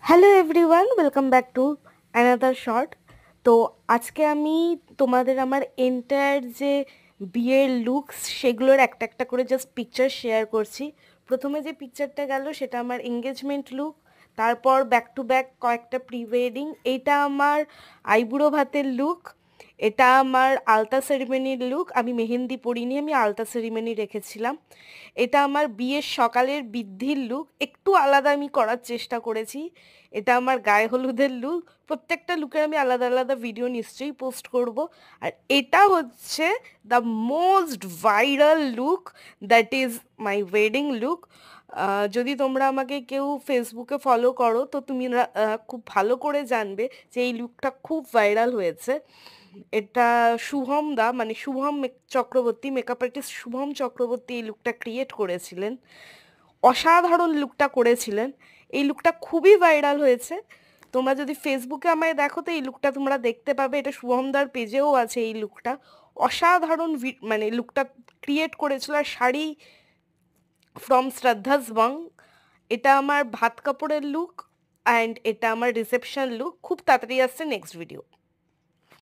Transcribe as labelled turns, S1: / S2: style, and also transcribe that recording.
S1: Hello everyone, welcome back to another short. তো আজকে আমি তোমাদের আমার এন্টায়ার যে বিয়ের লুকস সেগুলোর একটা একটা করে জাস্ট পিকচার শেয়ার করছি। প্রথমে যে পিকচারটা গেল সেটা আমার এঙ্গেজমেন্ট লুক, তারপর ব্যাক টু ব্যাক কয়েকটা প্রি ওয়েডিং, এইটা আমার আইবুড়ো ভাতের লুক, এটা আমার আলতা সেরিমনির লুক। আমি মেহেন্দি পরিনি, আমি আলতা সেরিমনি রেখেছিলাম। এটা আমার বিয়ের সকালের বৃদ্ধির লুক, একটু আলাদা আমি করার চেষ্টা করেছি। এটা আমার গায়ে হলুদের লুক। প্রত্যেকটা লুকের আমি আলাদা আলাদা ভিডিও নিশ্চয়ই পোস্ট করব। আর এটা হচ্ছে the most viral look, that is my wedding look. যদি তোমরা আমাকে কেউ ফেসবুকে ফলো করো তো তুমি খুব ভালো করে জানবে যে এই লুকটা খুব ভাইরাল হয়েছে। এটা শুভম দা, মানে চক্রবর্তী, মেকআপ আর্টিস্ট শুভম চক্রবর্তী এই লুকটা ক্রিয়েট করেছিলেন। অসাধারণ লুকটা করেছিলেন। এই লুকটা খুবই ভাইরাল হয়েছে। তোমরা যদি ফেসবুকে আমায় দেখো তো এই লুকটা তোমরা দেখতে পাবে, এটা শুভমদার পেজেও আছে। এই লুকটা অসাধারণ, মানে লুকটা ক্রিয়েট করেছিল। আর শাড়ি ফ্রম শ্রদ্ধাস বং। এটা আমার ভাত কাপড়ের লুক অ্যান্ড এটা আমার রিসেপশন লুক। খুব তাড়াতাড়ি আসছে নেক্সট ভিডিও।